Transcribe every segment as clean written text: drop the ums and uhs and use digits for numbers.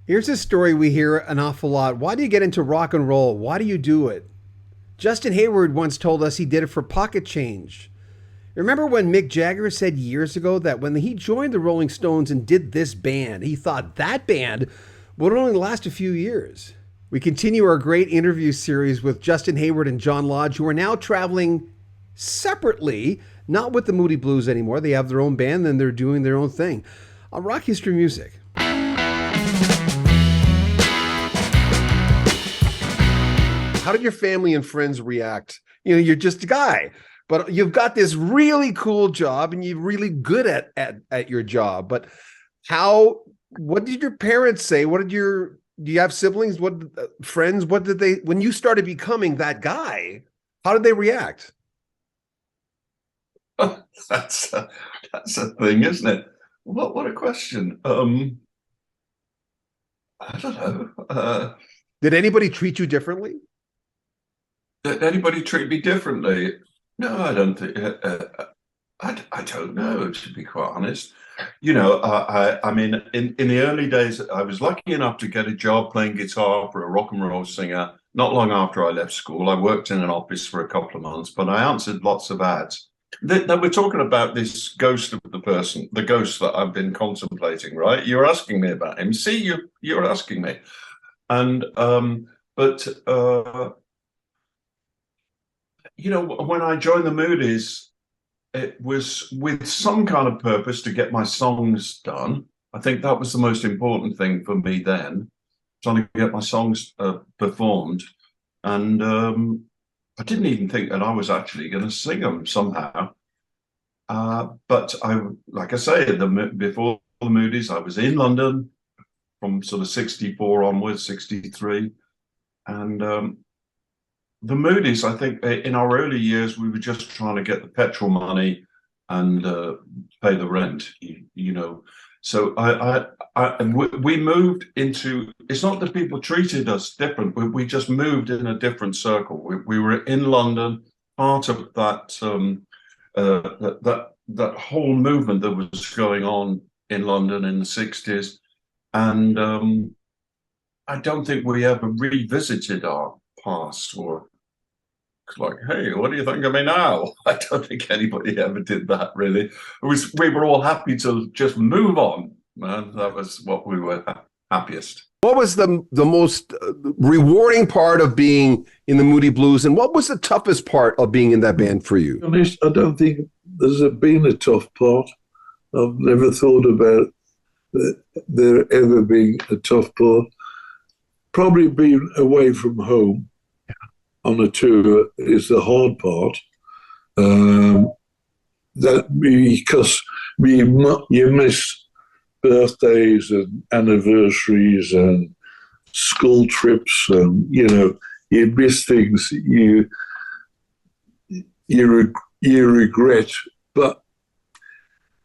Here's a story we hear an awful lot. Why do you get into rock and roll? Why do you do it? Justin Hayward once told us he did it for pocket change. Remember when Mick Jagger said years ago that when he joined the Rolling Stones and did this band, he thought that band would only last a few years? We continue our great interview series with Justin Hayward and John Lodge, who are now traveling separately, not with the Moody Blues anymore. They have their own band and they're doing their own thing on Rock History Music. How did your family and friends react? You're just a guy, but you've got this really cool job and you're really good at your job. But what did your parents say? Do you have siblings? What friends? What did they, when you started becoming that guy, how did they react? That's a thing, isn't it? What a question. I don't know. Did anybody treat you differently? Did anybody treat me differently? No, I don't think. I don't know, to be quite honest. I mean, in the early days, I was lucky enough to get a job playing guitar for a rock and roll singer. Not long after I left school, I worked in an office for a couple of months, but I answered lots of ads. We're talking about this ghost of the ghost that I've been contemplating, right? You're asking me about him. See, you're asking me, and but. When I joined the Moody's, it was with some kind of purpose to get my songs done. I think that was the most important thing for me then, trying to get my songs performed. And I didn't even think that I was actually going to sing them somehow. But like I say, before the Moody's, I was in London from sort of 64 onwards, 63. And the Moody's, I think, in our early years, we were just trying to get the petrol money and pay the rent, So we moved into, it's not that people treated us different, we just moved in a different circle. We were in London, part of that, that whole movement that was going on in London in the 60s. And I don't think we ever revisited our past or like, hey, what do you think of me now? I don't think anybody ever did that, really. We were all happy to just move on, man. That was what we were happiest. What was the most rewarding part of being in the Moody Blues, and what was the toughest part of being in that band for you? Honest, I don't think there's been a tough part. I've never thought about there ever being a tough part. Probably being away from home on a tour is the hard part. That because you miss birthdays and anniversaries and school trips, and you miss things you regret. But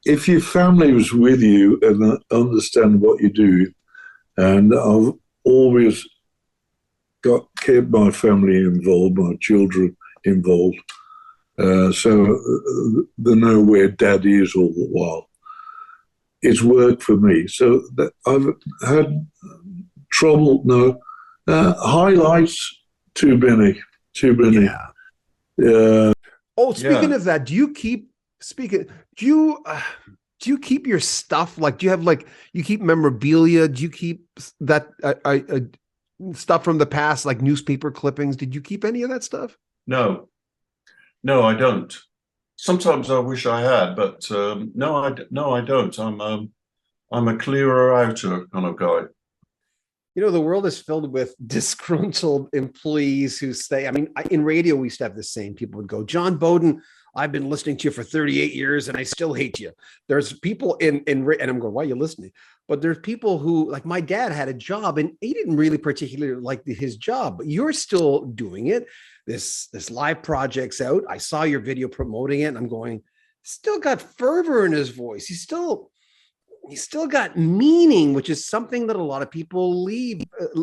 if your family was with you and understand what you do, and I've always kept my family involved, my children involved, so they know where Dad is all the while. It's worked for me. So I've had trouble. No highlights. Too many. Yeah. Speaking of that, do you keep your stuff? Like, do you have you keep memorabilia? Do you keep that stuff from the past, like newspaper clippings? Did you keep any of that stuff? No, I don't. Sometimes I wish I had, but no, I don't. I'm a clearer outer kind of guy. The world is filled with disgruntled employees who say, I mean, in radio, we used to have the same. People would go, John Bowden, I've been listening to you for 38 years and I still hate you. There's people and I'm going, why are you listening? But there's people who, like my dad had a job and he didn't really particularly like his job, but you're still doing it. This live project's out. I saw your video promoting it and I'm going, still got fervor in his voice. He's still you still got meaning, which is something that a lot of people leave.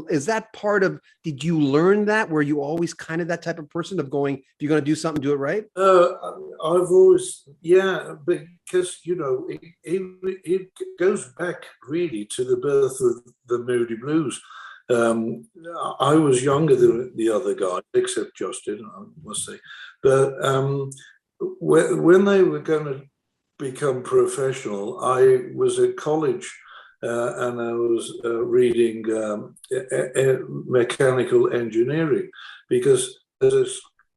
Is that part of, did you learn that? Were you always kind of that type of person of going, if you're going to do something, do it right? I've always, yeah, because, you know, it goes back really to the birth of the Moody Blues. I was younger than the other guy, except Justin, I must say. But when they were going to become professional, I was at college and I was reading mechanical engineering, because as a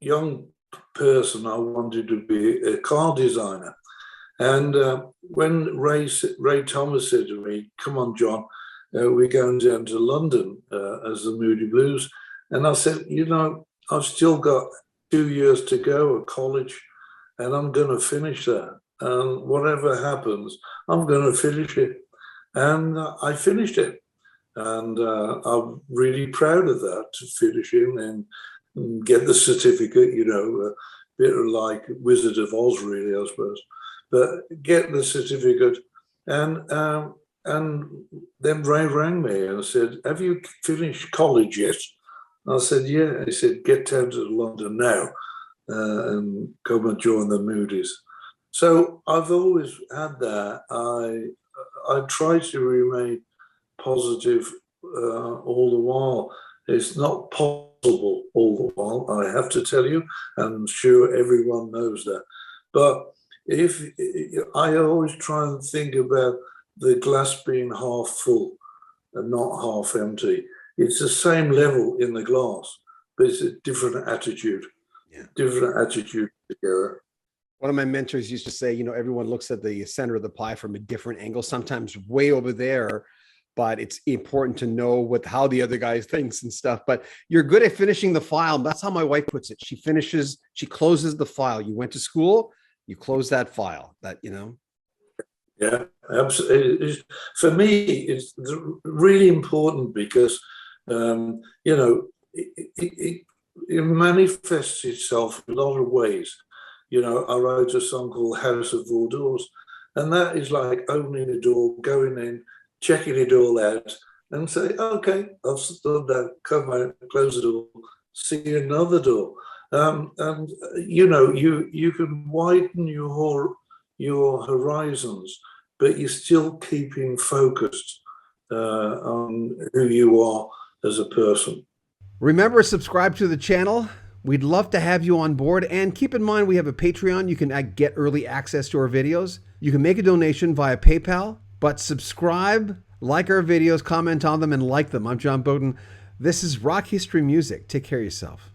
young person I wanted to be a car designer. And when Ray Thomas said to me, "Come on, John, we're going down to London as the Moody Blues," and I said, "You know, I've still got 2 years to go at college, and I'm going to finish that. And whatever happens, I'm going to finish it." And I finished it. And I'm really proud of that, to finish it and get the certificate, you know, a bit like Wizard of Oz, really, I suppose. But get the certificate. And then Ray rang me and said, "Have you finished college yet?" I said, "Yeah." He said, "Get down to London now and come and join the Moody's." So I've always had that. I try to remain positive all the while. It's not possible all the while, I have to tell you. I'm sure everyone knows that. But if I always try and think about the glass being half full and not half empty. It's the same level in the glass, but it's a different attitude. Yeah. Different attitude together. One of my mentors used to say, you know, everyone looks at the center of the pie from a different angle, sometimes way over there, but it's important to know how the other guy thinks and stuff. But you're good at finishing the file. That's how my wife puts it. She closes the file. You went to school, you close that file, you know? Yeah, absolutely. For me, it's really important because, you know, it manifests itself in a lot of ways. You know, I wrote a song called House of Four Doors, and that is like opening a door, going in, checking it all out, and say, "Okay, I've done that, come out, close the door, see another door." And, you know, you can widen your horizons, but you're still keeping focused on who you are as a person. Remember, subscribe to the channel. We'd love to have you on board. And keep in mind, we have a Patreon. You can get early access to our videos. You can make a donation via PayPal, but subscribe, like our videos, comment on them, and like them. I'm John Bowden. This is Rock History Music. Take care of yourself.